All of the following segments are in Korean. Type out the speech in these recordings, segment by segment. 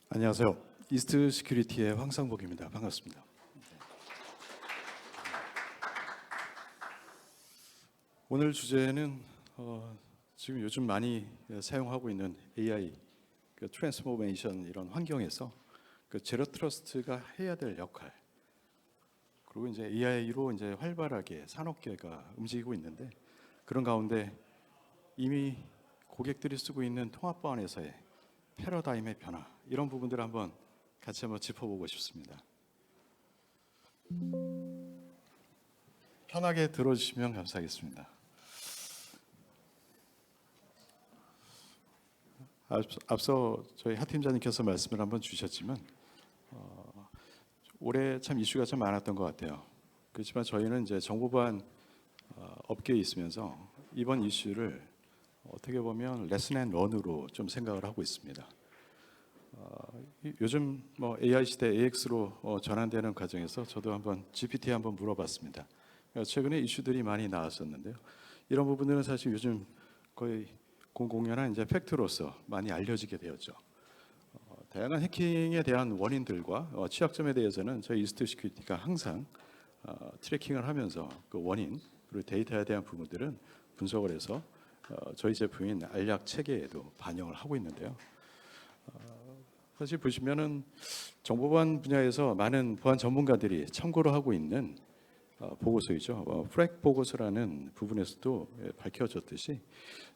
안녕하세요. 이스트 시큐리티의 황상복입니다. 반갑습니다. 오늘 주제는 지금 요즘 많이 사용하고 있는 AI, 트랜스포메이션 이런 환경에서 제로 트러스트가 해야 될 역할, 그리고 이제 AI로 이제 활발하게 산업계가 움직이고 있는데 그런 가운데 이미 고객들이 쓰고 있는 통합보안에서의 패러다임의 변화, 이런 부분들을 같이 한번 짚어보고 싶습니다. 편하게 들어주시면 감사하겠습니다. 앞서 저희 하 팀장님께서 말씀을 한번 주셨지만 올해 참 이슈가 참 많았던 것 같아요. 그렇지만 저희는 이제 정보보안 업계에 있으면서 이번 이슈를 어떻게 보면 레슨 앤 런으로 좀 생각을 하고 있습니다. 요즘 AI 시대 AX로 전환되는 과정에서 저도 한번 GPT에 한번 물어봤습니다. 최근에 이슈들이 많이 나왔었는데요. 이런 부분들은 사실 요즘 거의 공공연한 이제 팩트로서 많이 알려지게 되었죠. 다양한 해킹에 대한 원인들과 취약점에 대해서는 저희 이스트 시큐리티가 항상 트래킹을 하면서 그 원인 그리고 데이터에 대한 부분들은 분석을 해서 저희 제품인 알약 체계에도 반영을 하고 있는데요. 사실 보시면은 정보보안 분야에서 많은 보안 전문가들이 참고를 하고 있는 보고서이죠. 프랙 보고서라는 부분에서도 밝혀졌듯이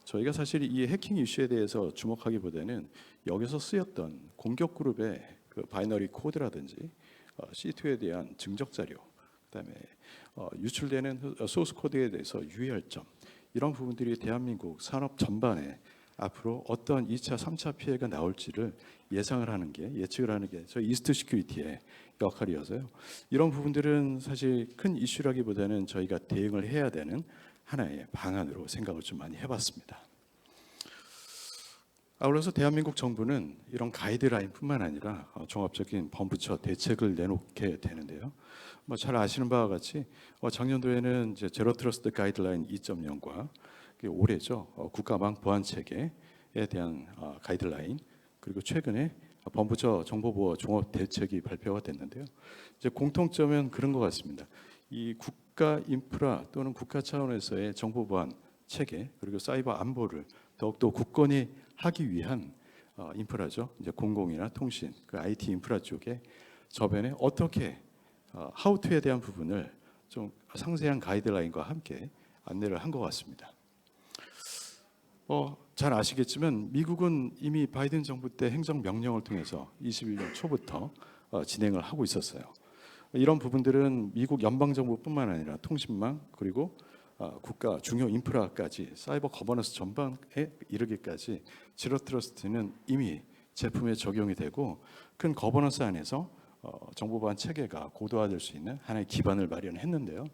저희가 사실 이 해킹 이슈에 대해서 주목하기보다는 여기서 쓰였던 공격 그룹의 그 바이너리 코드라든지 C2에 대한 증적 자료, 그다음에 유출되는 소스 코드에 대해서 유의할 점, 이런 부분들이 대한민국 산업 전반에 앞으로 어떤 2차, 3차 피해가 나올지를 예상을 하는 게, 예측을 하는 게 저희 이스트 시큐리티의 역할이어서요. 이런 부분들은 사실 큰 이슈라기보다는 저희가 대응을 해야 되는 하나의 방안으로 생각을 좀 많이 해봤습니다. 아울러서 대한민국 정부는 이런 가이드라인뿐만 아니라 종합적인 범부처 대책을 내놓게 되는데요. 잘 아시는 바와 같이 작년도에는 이제 제로 트러스트 가이드라인 2.0과 올해죠, 국가망 보안 체계에 대한 가이드라인, 그리고 최근에 범부처 정보보호 종합 대책이 발표가 됐는데요. 이제 공통점은 그런 것 같습니다. 이 국가 인프라 또는 국가 차원에서의 정보보안 체계 그리고 사이버 안보를 더욱더 굳건히 하기 위한 인프라죠. 이제 공공이나 통신, 그 IT 인프라 쪽에 저변에 어떻게 how to에 대한 부분을 좀 상세한 가이드라인과 함께 안내를 한 것 같습니다. 잘 아시겠지만 미국은 이미 바이든 정부 때 행정명령을 통해서 21년 초부터 진행을 하고 있었어요. 이런 부분들은 미국 연방정부뿐만 아니라 통신망 그리고 국가 중요 인프라까지 사이버 거버넌스 전반에 이르기까지 제로 트러스트는 이미 제품에 적용이 되고 큰 거버넌스 안에서 정보보안 체계가 고도화될 수 있는 하나의 기반을 마련했는데요.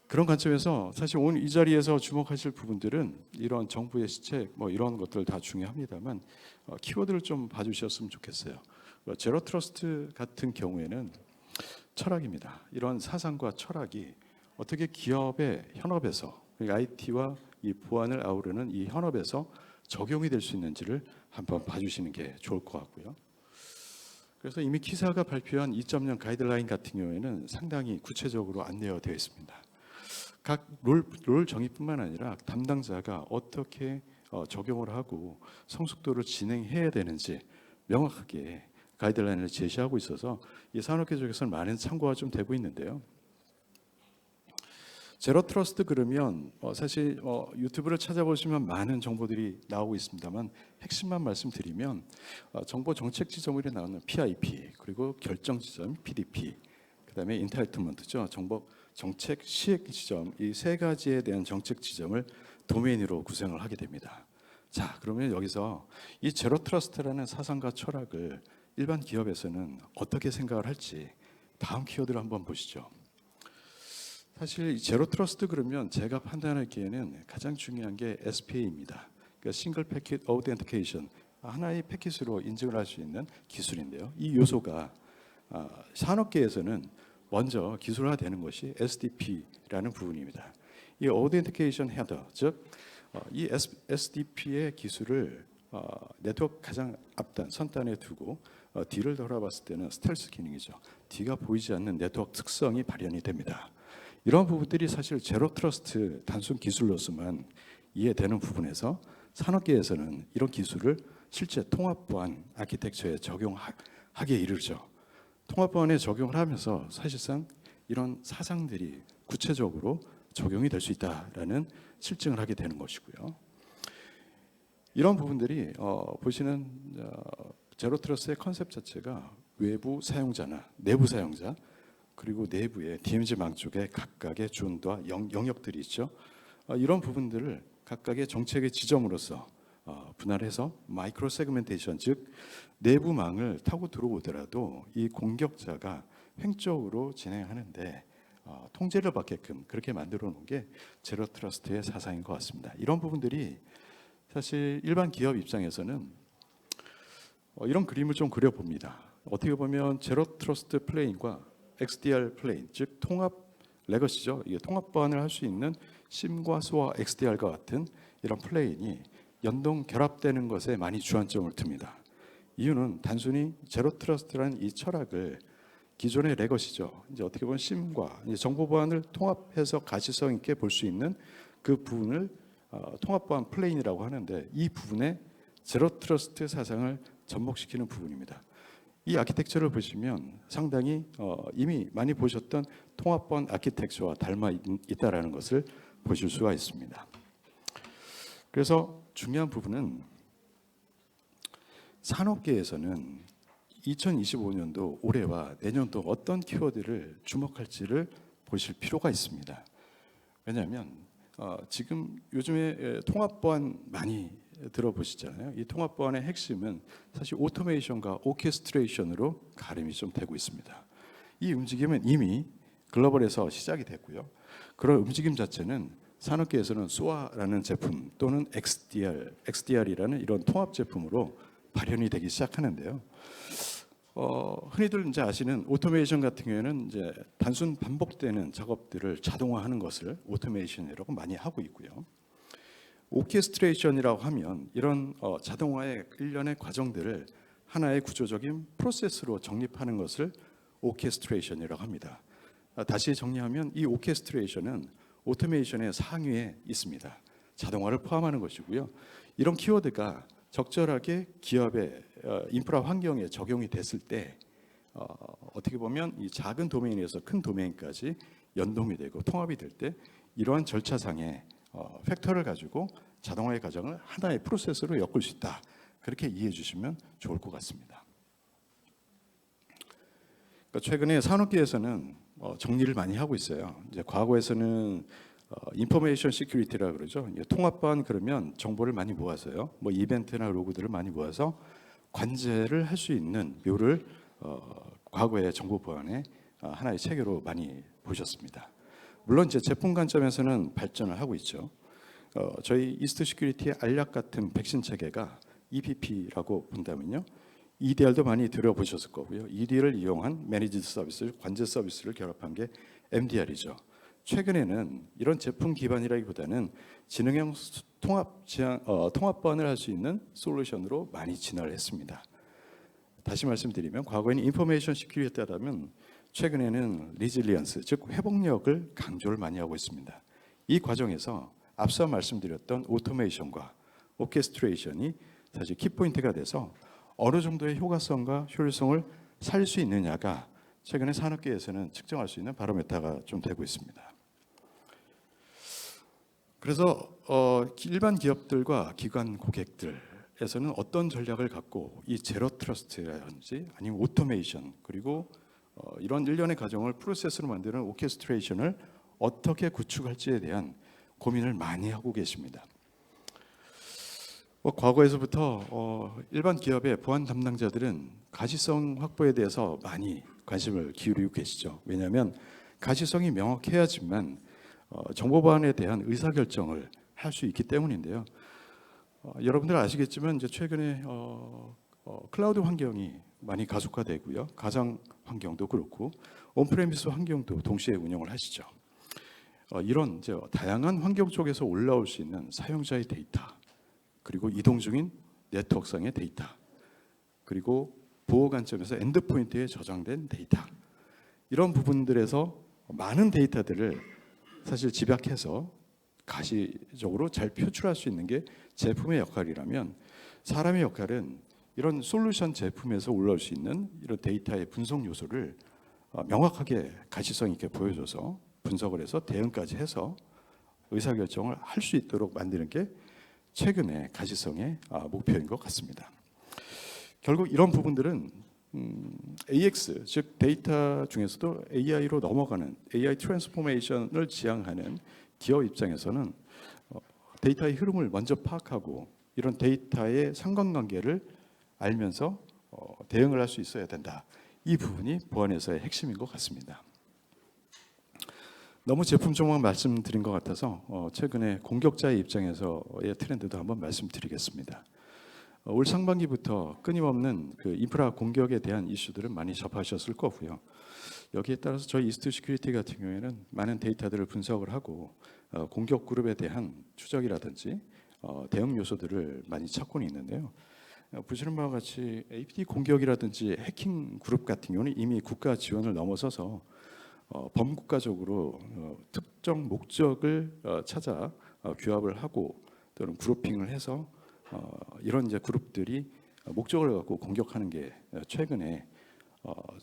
그런 관점에서 사실 오늘 이 자리에서 주목하실 부분들은 이런 정부의 시책 이런 것들 다 중요합니다만 키워드를 좀 봐주셨으면 좋겠어요. 제로 트러스트 같은 경우에는 철학입니다. 이런 사상과 철학이 어떻게 기업의 현업에서 IT와 이 보안을 아우르는 이 현업에서 적용이 될 수 있는지를 한번 봐주시는 게 좋을 것 같고요. 그래서 이미 키사가 발표한 2.0 가이드라인 같은 경우에는 상당히 구체적으로 안내가 되어 있습니다. 각 롤 정의뿐만 아니라 담당자가 어떻게 적용을 하고 성숙도를 진행해야 되는지 명확하게 가이드라인을 제시하고 있어서 이 산업계 쪽에서는 많은 참고가 좀 되고 있는데요. 제로 트러스트 그러면 사실 유튜브를 찾아보시면 많은 정보들이 나오고 있습니다만 핵심만 말씀드리면 정보 정책 지점으로 나오는 PIP 그리고 결정 지점 PDP, 그다음에 인타이틀먼트죠. 정보 정책 시행 지점, 이 세 가지에 대한 정책 지점을 도메인으로 구성을 하게 됩니다. 자, 그러면 여기서 이 제로 트러스트라는 사상과 철학을 일반 기업에서는 어떻게 생각을 할지 다음 키워드를 한번 보시죠. 사실 제로 트러스트 그러면 제가 판단하기에는 가장 중요한 게 SPA입니다. 그러니까 싱글 패킷 어우덴티케이션, 하나의 패킷으로 인증을 할 수 있는 기술인데요. 이 요소가 산업계에서는 먼저 기술화되는 것이 SDP라는 부분입니다. 이 어우덴티케이션 헤더, 즉 이 SDP의 기술을 네트워크 가장 앞단 선단에 두고 뒤를 돌아봤을 때는 스텔스 기능이죠. 뒤가 보이지 않는 네트워크 특성이 발현이 됩니다. 이런 부분들이 사실 제로 트러스트 단순 기술로서만 이해되는 부분에서 산업계에서는 이런 기술을 실제 통합 보안 아키텍처에 적용하게 이르죠. 통합 보안에 적용을 하면서 사실상 이런 사상들이 구체적으로 적용이 될 수 있다라는 실증을 하게 되는 것이고요. 이런 부분들이 보시는 제로 트러스트의 컨셉 자체가 외부 사용자나 내부 사용자 그리고 내부의 DMZ망 쪽에 각각의 존과 영역들이 있죠. 이런 부분들을 각각의 정책의 지점으로서 분할해서 마이크로 세그멘테이션, 즉 내부망을 타고 들어오더라도 이 공격자가 횡적으로 진행하는데 통제를 받게끔 그렇게 만들어 놓은 게 제로 트러스트의 사상인 것 같습니다. 이런 부분들이 사실 일반 기업 입장에서는 이런 그림을 좀 그려봅니다. 어떻게 보면 제로 트러스트 플레인과 XDR 플레인, 즉 통합 레거시죠. 이게 통합 보안을 할 수 있는 심과 소와 XDR과 같은 이런 플레인이 연동 결합되는 것에 많이 주안점을 둡니다. 이유는 단순히 제로 트러스트라는 이 철학을 기존의 레거시죠. 이제 어떻게 보면 심과 정보 보안을 통합해서 가시성 있게 볼 수 있는 그 부분을 통합 보안 플레인이라고 하는데 이 부분에 제로 트러스트 사상을 접목시키는 부분입니다. 이 아키텍처를 보시면 상당히 이미 많이 보셨던 통합 보안 아키텍처와 닮아 있다라는 것을 보실 수가 있습니다. 그래서 중요한 부분은 산업계에서는 2025년도 올해와 내년도 어떤 키워드를 주목할지를 보실 필요가 있습니다. 왜냐하면 지금 요즘에 통합 보안 많이 들어보시잖아요. 이 통합 보안의 핵심은 사실 오토메이션과 오케스트레이션으로 가름이 좀 되고 있습니다. 이 움직임은 이미 글로벌에서 시작이 됐고요. 그런 움직임 자체는 산업계에서는 SOA라는 제품 또는 XDR이라는 이런 통합 제품으로 발현이 되기 시작하는데요. 흔히들 이제 아시는 오토메이션 같은 경우에는 이제 단순 반복되는 작업들을 자동화하는 것을 오토메이션이라고 많이 하고 있고요. 오케스트레이션이라고 하면 이런 자동화의 일련의 과정들을 하나의 구조적인 프로세스로 정립하는 것을 오케스트레이션이라고 합니다. 다시 정리하면 이 오케스트레이션은 오토메이션의 상위에 있습니다. 자동화를 포함하는 것이고요. 이런 키워드가 적절하게 기업의 인프라 환경에 적용이 됐을 때 어떻게 보면 이 작은 도메인에서 큰 도메인까지 연동이 되고 통합이 될 때 이러한 절차상의 팩터를 가지고 자동화의 과정을 하나의 프로세스로 엮을 수 있다. 그렇게 이해해 주시면 좋을 것 같습니다. 그러니까 최근에 산업계에서는 정리를 많이 하고 있어요. 이제 과거에서는 인포메이션 시큐리티라 그러죠. 통합 보안 그러면 정보를 많이 모아서요. 뭐 이벤트나 로그들을 많이 모아서 관제를 할 수 있는 묘를 과거의 정보 보안의 하나의 체계로 많이 보셨습니다. 물론 이제 제품 관점에서는 발전을 하고 있죠. 저희 이스트 시큐리티의 알약 같은 백신 체계가 EPP라고 본다면요. EDR도 많이 들어보셨을 거고요. EDR을 이용한 매니지드 서비스, 관제 서비스를 결합한 게 MDR이죠. 최근에는 이런 제품 기반이라기보다는 지능형 통합 보안을 할 수 있는 솔루션으로 많이 진화를 했습니다. 다시 말씀드리면 과거에는 인포메이션 시큐리티라면 최근에는 리질리언스, 즉 회복력을 강조를 많이 하고 있습니다. 이 과정에서 앞서 말씀드렸던 오토메이션과 오케스트레이션이 사실 키포인트가 돼서 어느 정도의 효과성과 효율성을 살릴 수 있느냐가 최근에 산업계에서는 측정할 수 있는 바로메타가 좀 되고 있습니다. 그래서 일반 기업들과 기관 고객들에서는 어떤 전략을 갖고 이 제로 트러스트라든지 아니면 오토메이션 그리고 이런 일련의 과정을 프로세스로 만드는 오케스트레이션을 어떻게 구축할지에 대한 고민을 많이 하고 계십니다. 과거에서부터 일반 기업의 보안 담당자들은 가시성 확보에 대해서 많이 관심을 기울이고 계시죠. 왜냐하면 가시성이 명확해야지만 정보 보안에 대한 의사결정을 할 수 있기 때문인데요. 여러분들 아시겠지만 이제 최근에 클라우드 환경이 많이 가속화되고요. 가상 환경도 그렇고 온프레미스 환경도 동시에 운영을 하시죠. 이런 이제 다양한 환경 쪽에서 올라올 수 있는 사용자의 데이터 그리고 이동 중인 네트워크상의 데이터, 그리고 보호 관점에서 엔드포인트에 저장된 데이터, 이런 부분들에서 많은 데이터들을 사실 집약해서 가시적으로 잘 표출할 수 있는 게 제품의 역할이라면, 사람의 역할은 이런 솔루션 제품에서 올라올 수 있는 이런 데이터의 분석 요소를 명확하게 가시성 있게 보여줘서 분석을 해서 대응까지 해서 의사결정을 할 수 있도록 만드는 게 최근의 가시성의 목표인 것 같습니다. 결국 이런 부분들은 AX, 즉 데이터 중에서도 AI로 넘어가는 AI 트랜스포메이션을 지향하는 기업 입장에서는 데이터의 흐름을 먼저 파악하고 이런 데이터의 상관관계를 알면서 대응을 할 수 있어야 된다. 이 부분이 보안에서의 핵심인 것 같습니다. 너무 제품종만 말씀드린 것 같아서 최근에 공격자의 입장에서의 트렌드도 한번 말씀드리겠습니다. 올 상반기부터 끊임없는 그 인프라 공격에 대한 이슈들을 많이 접하셨을 거고요. 여기에 따라서 저희 이스트 시큐리티 같은 경우에는 많은 데이터들을 분석을 하고 공격 그룹에 대한 추적이라든지 대응 요소들을 많이 찾고는 있는데요. 보시는 바와 같이 APT 공격이라든지 해킹 그룹 같은 경우는 이미 국가 지원을 넘어서서 범국가적으로 특정 목적을 찾아 규합을 하고 또는 그룹핑을 해서 이런 이제 그룹들이 목적을 갖고 공격하는 게 최근에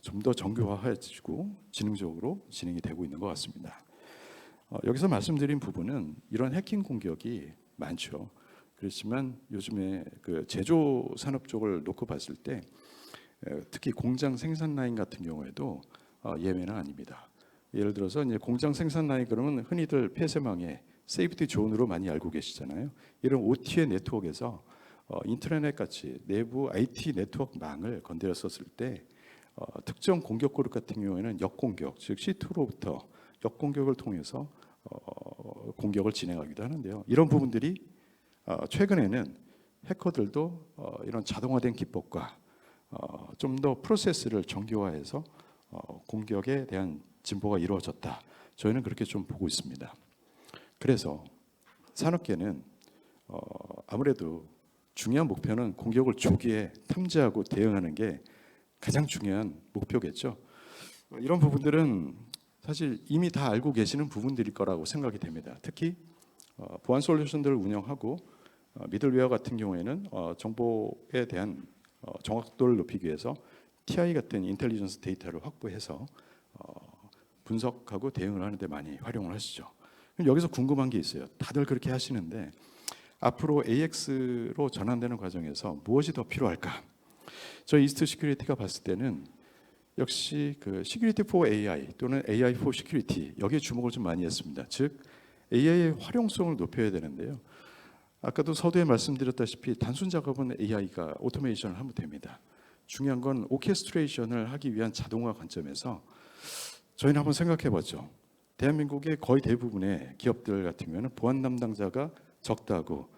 좀 더 정교화해지고 지능적으로 진행이 되고 있는 것 같습니다. 여기서 말씀드린 부분은 이런 해킹 공격이 많죠. 그렇지만 요즘에 그 제조 산업 쪽을 놓고 봤을 때 특히 공장 생산 라인 같은 경우에도 예외는 아닙니다. 예를 들어서 이제 공장 생산 라인 그러면 흔히들 폐쇄망의 세이프티 존으로 많이 알고 계시잖아요. 이런 OT의 네트워크에서 인트라넷 같이 내부 IT 네트워크망을 건드렸었을 때 특정 공격 그룹 같은 경우에는 역공격, 즉 C2로부터 역공격을 통해서 공격을 진행하기도 하는데요. 이런 부분들이 최근에는 해커들도 이런 자동화된 기법과 좀 더 프로세스를 정교화해서 공격에 대한 진보가 이루어졌다. 저희는 그렇게 좀 보고 있습니다. 그래서 산업계는 아무래도 중요한 목표는 공격을 조기에 탐지하고 대응하는 게 가장 중요한 목표겠죠. 이런 부분들은 사실 이미 다 알고 계시는 부분들일 거라고 생각이 됩니다. 특히 보안 솔루션들을 운영하고 미들웨어 같은 경우에는 정보에 대한 정확도를 높이기 위해서 TI 같은 인텔리전스 데이터를 확보해서 분석하고 대응을 하는데 많이 활용을 하시죠. 그럼 여기서 궁금한 게 있어요. 다들 그렇게 하시는데 앞으로 AX로 전환되는 과정에서 무엇이 더 필요할까? 저희 이스트 시큐리티가 봤을 때는 역시 그 시큐리티 포 AI 또는 AI 포 시큐리티, 여기에 주목을 좀 많이 했습니다. 즉 AI의 활용성을 높여야 되는데요. 아까도 서두에 말씀드렸다시피 단순 작업은 AI가 오토메이션을 하면 됩니다. 중요한 건 오케스트레이션을 하기 위한 자동화 관점에서 저희는 한번 생각해 봤죠. 대한민국의 거의 대부분의 기업들 같은 경우는 보안 담당자가 적다고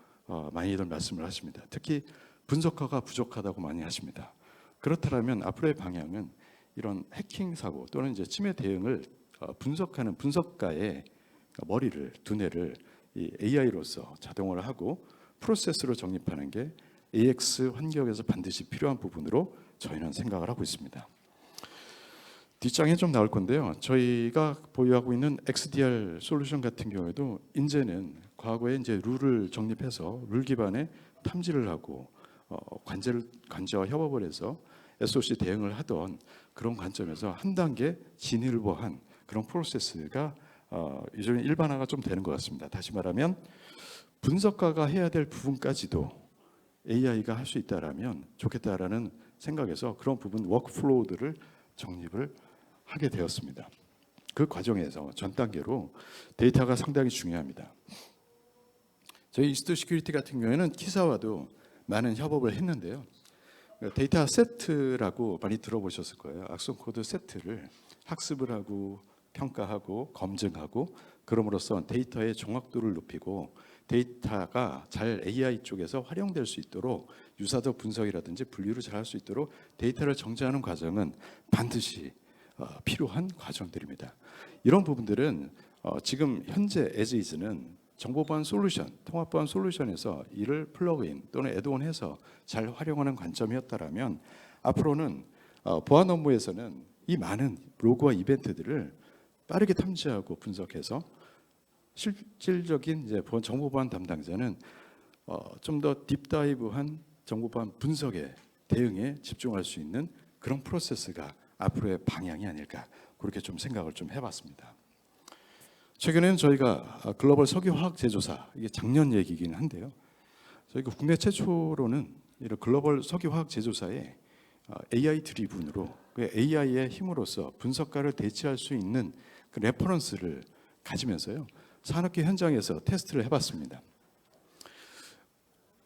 많이들 말씀을 하십니다. 특히 분석가가 부족하다고 많이 하십니다. 그렇다면 앞으로의 방향은 이런 해킹 사고 또는 이제 침해 대응을 분석하는 분석가의 머리를, 두뇌를 이 AI로서 자동화를 하고 프로세스로 정립하는 게 AX 환경에서 반드시 필요한 부분으로 저희는 생각을 하고 있습니다. 뒷장에 좀 나올 건데요. 저희가 보유하고 있는 XDR 솔루션 같은 경우에도 이제는 과거에 이제 룰을 정립해서 룰 기반의 탐지를 하고 관제와 협업을 해서 SOC 대응을 하던 그런 관점에서 한 단계 진일보한 그런 프로세스가 요즘 일반화가 좀 되는 것 같습니다. 다시 말하면 분석가가 해야 될 부분까지도 AI가 할 수 있다라면 좋겠다라는 생각에서 그런 부분 워크플로우들을 정립을 하게 되었습니다. 그 과정에서 전 단계로 데이터가 상당히 중요합니다. 저희 이스트 시큐리티 같은 경우에는 키사와도 많은 협업을 했는데요. 데이터 세트라고 많이 들어보셨을 거예요. 악성 코드 세트를 학습을 하고 평가하고 검증하고 그럼으로써 데이터의 정확도를 높이고 데이터가 잘 AI 쪽에서 활용될 수 있도록 유사적 분석이라든지 분류를 잘 할 수 있도록 데이터를 정제하는 과정은 반드시 필요한 과정들입니다. 이런 부분들은 지금 현재 as is는 정보보안 솔루션, 통합보안 솔루션에서 이를 플러그인 또는 애드온해서 잘 활용하는 관점이었다라면 앞으로는 보안 업무에서는 이 많은 로그와 이벤트들을 빠르게 탐지하고 분석해서 실질적인 이제 정보보안 담당자는 좀 더 딥다이브한 정보보안 분석에 대응에 집중할 수 있는 그런 프로세스가 앞으로의 방향이 아닐까 그렇게 좀 생각을 좀 해봤습니다. 최근에는 저희가 글로벌 석유화학 제조사, 이게 작년 얘기이긴 한데요. 저희가 국내 최초로는 이런 글로벌 석유화학 제조사에 AI 드리븐으로 그 AI의 힘으로써 분석가를 대체할 수 있는 그 레퍼런스를 가지면서요. 산업계 현장에서 테스트를 해봤습니다.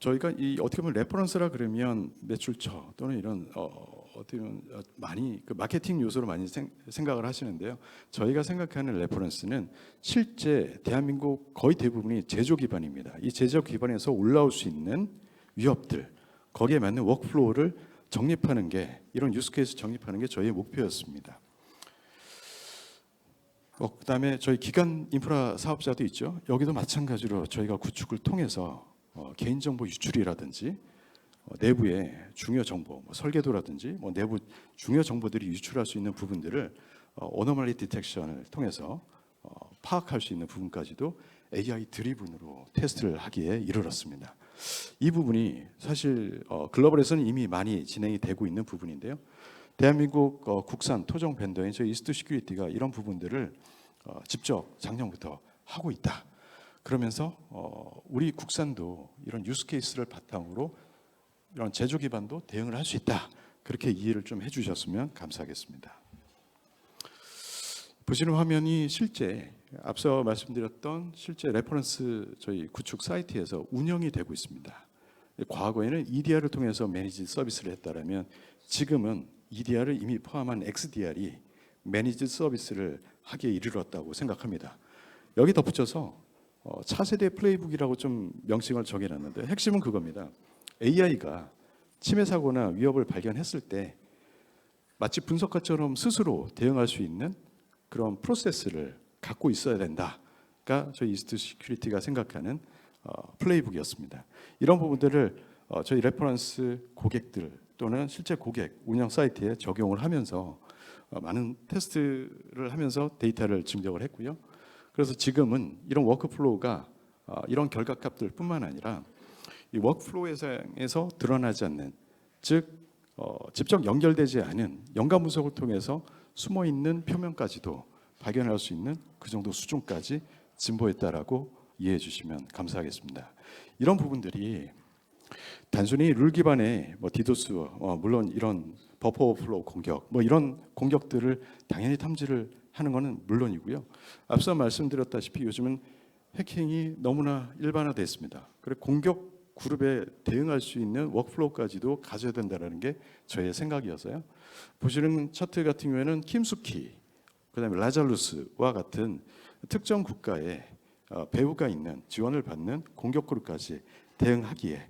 저희가 이 어떻게 보면 레퍼런스라 그러면 매출처 또는 이런 어떻게 보면 많이 그 마케팅 요소로 많이 생각을 하시는데요. 저희가 생각하는 레퍼런스는 실제 대한민국 거의 대부분이 제조 기반입니다. 이 제조 기반에서 올라올 수 있는 위협들, 거기에 맞는 워크플로우를 정립하는 게 이런 유스케이스 정립하는 게 저희의 목표였습니다. 그다음에 저희 기간 인프라 사업자도 있죠. 여기도 마찬가지로 저희가 구축을 통해서 개인정보 유출이라든지 내부의 중요 정보, 설계도라든지 내부 중요 정보들이 유출할 수 있는 부분들을 어노멀리 디텍션을 통해서 파악할 수 있는 부분까지도 AI 드리븐으로 테스트를 하기에 이르렀습니다. 이 부분이 사실 글로벌에서는 이미 많이 진행이 되고 있는 부분인데요. 대한민국 국산 토종 벤더인 저희 이스트 시큐리티가 이런 부분들을 직접 작년부터 하고 있다. 그러면서 우리 국산도 이런 유스 케이스를 바탕으로 이런 제조 기반도 대응을 할 수 있다. 그렇게 이해를 좀 해주셨으면 감사하겠습니다. 보시는 화면이 실제 앞서 말씀드렸던 실제 레퍼런스 저희 구축 사이트에서 운영이 되고 있습니다. 과거에는 EDR을 통해서 매니지 서비스를 했다라면 지금은 EDR을 이미 포함한 XDR이 매니지 서비스를 하기에 이르렀다고 생각합니다. 여기 덧붙여서 차세대 플레이북이라고 좀 명칭을 정해놨는데 핵심은 그겁니다. AI가 침해 사고나 위협을 발견했을 때 마치 분석가처럼 스스로 대응할 수 있는 그런 프로세스를 갖고 있어야 된다가 저희 이스트 시큐리티가 생각하는 플레이북이었습니다. 이런 부분들을 저희 레퍼런스 고객들 또는 실제 고객 운영 사이트에 적용을 하면서 많은 테스트를 하면서 데이터를 증정을 했고요. 그래서 지금은 이런 워크플로우가 이런 결과값들뿐만 아니라 이 워크플로우에서 드러나지 않는 즉 직접 연결되지 않은 연관 분석을 통해서 숨어 있는 표면까지도 발견할 수 있는 그 정도 수준까지 진보했다라고 이해해 주시면 감사하겠습니다. 이런 부분들이 단순히 룰 기반의 디도스 물론 이런 버퍼 오버플로우 공격 이런 공격들을 당연히 탐지를 하는 것은 물론이고요. 앞서 말씀드렸다시피 요즘은 해킹이 너무나 일반화됐습니다. 그래서 공격 그룹에 대응할 수 있는 워크플로우까지도 가져야 된다는 게 저의 생각이어서요. 보시는 차트 같은 경우에는 킴수키, 그다음에 라잘루스와 같은 특정 국가에 배후가 있는 지원을 받는 공격 그룹까지 대응하기에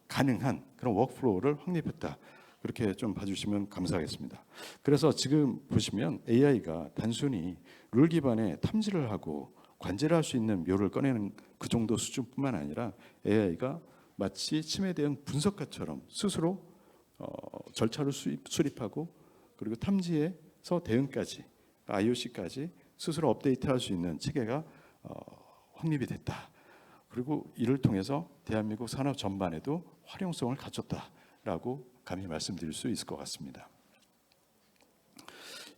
가능한 그런 워크플로우를 확립했다. 그렇게 좀 봐주시면 감사하겠습니다. 그래서 지금 보시면 AI가 단순히 룰 기반의 탐지를 하고 관제를 할 수 있는 묘를 꺼내는 그 정도 수준뿐만 아니라 AI가 마치 침해 대응 분석가처럼 스스로 절차를 수립하고 그리고 탐지에서 대응까지 IOC까지 스스로 업데이트할 수 있는 체계가 확립이 됐다. 그리고 이를 통해서 대한민국 산업 전반에도 활용성을 갖췄다라고 감히 말씀드릴 수 있을 것 같습니다.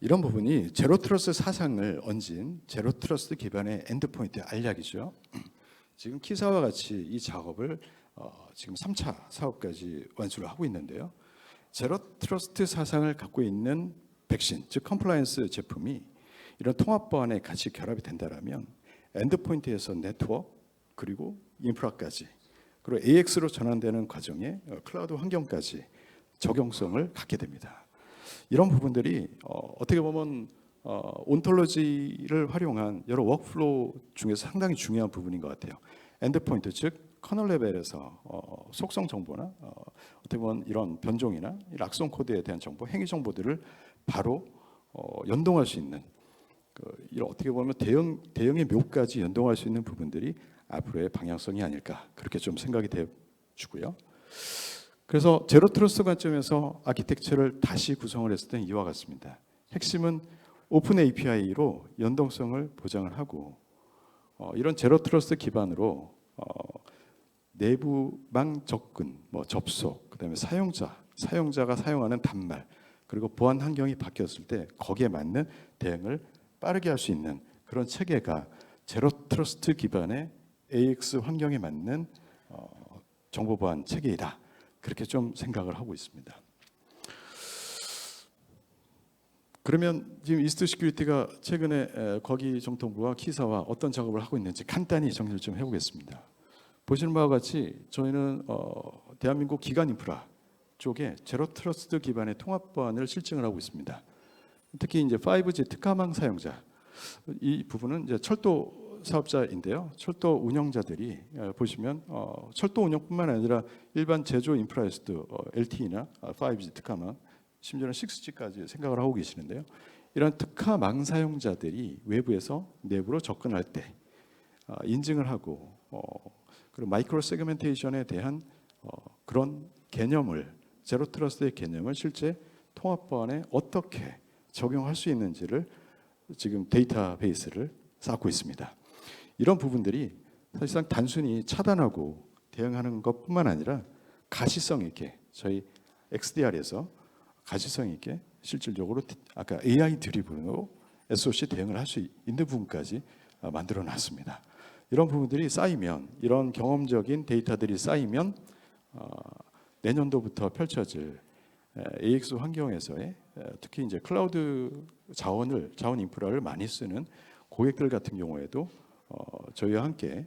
이런 부분이 제로 트러스트 사상을 얹은 제로 트러스트 기반의 엔드포인트 알약이죠. 지금 키사와 같이 이 작업을 지금 3차 사업까지 완수를 하고 있는데요. 제로 트러스트 사상을 갖고 있는 백신, 즉 컴플라이언스 제품이 이런 통합 보안에 같이 결합이 된다라면 엔드포인트에서 네트워크 그리고 인프라까지 그리고 AX로 전환되는 과정에 클라우드 환경까지 적용성을 갖게 됩니다. 이런 부분들이 어떻게 보면 온톨로지를 활용한 여러 워크플로우 중에서 상당히 중요한 부분인 것 같아요. 엔드포인트 즉 커널 레벨에서 속성 정보나 어떻게 보면 이런 변종이나 악성 코드에 대한 정보, 행위 정보들을 바로 연동할 수 있는 이런 어떻게 보면 대형의 묘까지 연동할 수 있는 부분들이 앞으로의 방향성이 아닐까 그렇게 좀 생각이 되주고요. 그래서 제로 트러스트 관점에서 아키텍처를 다시 구성을 했을 때는 이와 같습니다. 핵심은 오픈 API로 연동성을 보장을 하고 이런 제로 트러스트 기반으로 내부망 접근, 접속, 그다음에 사용자가 사용하는 단말, 그리고 보안 환경이 바뀌었을 때 거기에 맞는 대응을 빠르게 할 수 있는 그런 체계가 제로 트러스트 기반의 AX 환경에 맞는 정보 보안 체계이다. 그렇게 좀 생각을 하고 있습니다. 그러면 지금 이스트 시큐리티가 최근에 거기 정통부와 키사와 어떤 작업을 하고 있는지 간단히 정리를 좀 해보겠습니다. 보시는 바와 같이 저희는 대한민국 기간 인프라 쪽에 제로 트러스트 기반의 통합 보안을 실증을 하고 있습니다. 특히 이제 5G 특화망 사용자 이 부분은 이제 철도 사업자인데요. 철도 운영자들이 보시면 철도 운영뿐만 아니라 일반 제조 인프라에서도 LTE나 5G 특화망 심지어는 6G까지 생각을 하고 계시는데요. 이런 특화망 사용자들이 외부에서 내부로 접근할 때 인증을 하고 그리고 마이크로 세그멘테이션에 대한 그런 개념을 제로 트러스트의 개념을 실제 통합 보안에 어떻게 적용할 수 있는지를 지금 데이터베이스를 쌓고 있습니다. 이런 부분들이 사실상 단순히 차단하고 대응하는 것뿐만 아니라 가시성 있게 저희 XDR에서 가시성 있게 실질적으로 아까 AI 드리븐으로 SOC 대응을 할 수 있는 부분까지 만들어 놨습니다. 이런 부분들이 쌓이면 이런 경험적인 데이터들이 쌓이면 내년도부터 펼쳐질 AX 환경에서의 특히 이제 클라우드 자원 인프라를 많이 쓰는 고객들 같은 경우에도 저희와 함께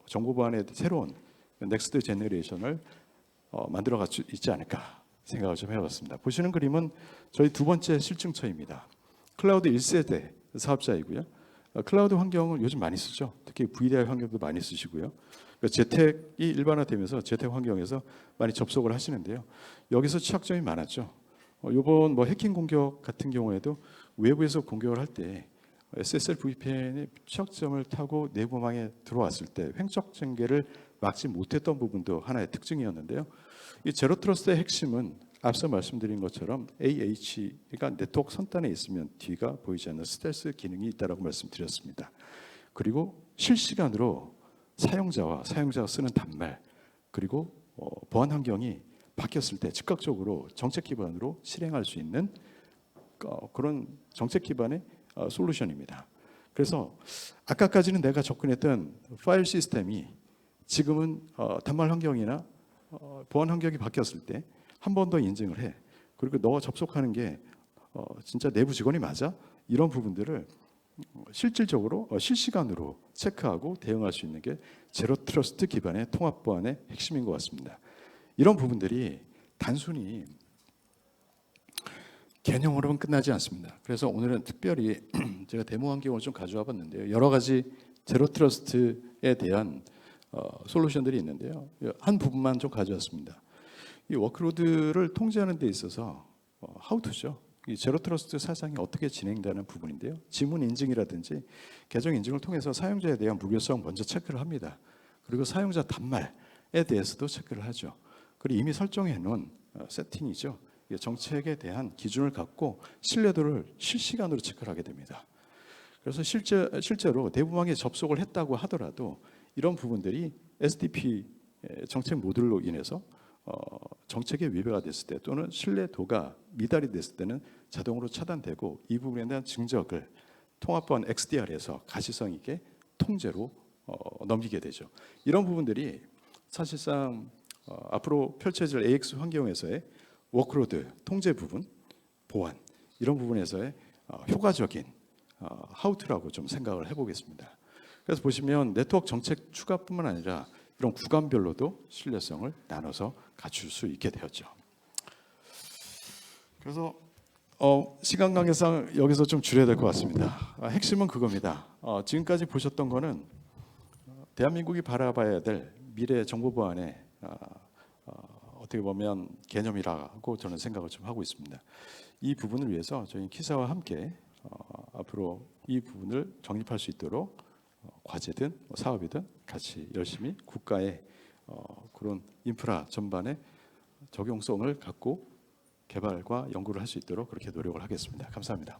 정보 보안의 새로운 넥스트 제너레이션을 만들어갈 수 있지 않을까 생각을 좀 해봤습니다. 보시는 그림은 저희 두 번째 실증처입니다. 클라우드 1세대 사업자이고요. 클라우드 환경을 요즘 많이 쓰죠. 특히 VDI 환경도 많이 쓰시고요. 재택이 일반화되면서 재택 환경에서 많이 접속을 하시는데요. 여기서 취약점이 많았죠. 이번 해킹 공격 같은 경우에도 외부에서 공격을 할 때 SSL VPN의 취약점을 타고 내부망에 들어왔을 때 횡적 전개를 막지 못했던 부분도 하나의 특징이었는데요. 이 제로 트러스트의 핵심은 앞서 말씀드린 것처럼 AH가 네트워크 선단에 있으면 뒤가 보이지 않는 스텔스 기능이 있다고 말씀드렸습니다. 그리고 실시간으로 사용자가 쓰는 단말 그리고 보안 환경이 바뀌었을 때 즉각적으로 정책 기반으로 실행할 수 있는 그런 정책 기반의 솔루션입니다. 그래서 아까까지는 내가 접근했던 파일 시스템이 지금은 단말 환경이나 보안 환경이 바뀌었을 때 한 번 더 인증을 해. 그리고 너가 접속하는 게 진짜 내부 직원이 맞아? 이런 부분들을 실질적으로 실시간으로 체크하고 대응할 수 있는 게 제로 트러스트 기반의 통합 보안의 핵심인 것 같습니다. 이런 부분들이 단순히 개념으로는 끝나지 않습니다. 그래서 오늘은 특별히 제가 데모 환경을 좀 가져와 봤는데요. 여러 가지 제로 트러스트에 대한 솔루션들이 있는데요. 한 부분만 좀 가져왔습니다. 이 워크로드를 통제하는 데 있어서 하우투죠. 이 제로 트러스트 사상이 어떻게 진행되는 부분인데요. 지문 인증이라든지 계정 인증을 통해서 사용자에 대한 무결성 먼저 체크를 합니다. 그리고 사용자 단말에 대해서도 체크를 하죠. 그리고 이미 설정해 놓은 세팅이죠. 정책에 대한 기준을 갖고 신뢰도를 실시간으로 체크를 하게 됩니다. 그래서 실제로 내부망에 접속을 했다고 하더라도 이런 부분들이 SDP 정책 모듈로 인해서 정책에 위배가 됐을 때 또는 신뢰도가 미달이 됐을 때는 자동으로 차단되고 이 부분에 대한 증적을 통합보안 XDR에서 가시성 있게 통제로 넘기게 되죠. 이런 부분들이 사실상 앞으로 펼쳐질 AX 환경에서의 워크로드 통제 부분, 보안 이런 부분에서의 효과적인 하우투라고 좀 생각을 해보겠습니다. 그래서 보시면 네트워크 정책 추가뿐만 아니라 이런 구간별로도 신뢰성을 나눠서 갖출 수 있게 되었죠. 그래서 시간 관계상 여기서 좀 줄여야 될 것 같습니다. 핵심은 그겁니다. 지금까지 보셨던 거는 대한민국이 바라봐야 될 미래 정보 보안의 어떻게 보면 개념이라고 저는 생각을 좀 하고 있습니다. 이 부분을 위해서 저희 키사와 함께 앞으로 이 부분을 정립할 수 있도록 과제든 사업이든 같이 열심히 국가의 그런 인프라 전반의 적용성을 갖고 개발과 연구를 할 수 있도록 그렇게 노력을 하겠습니다. 감사합니다.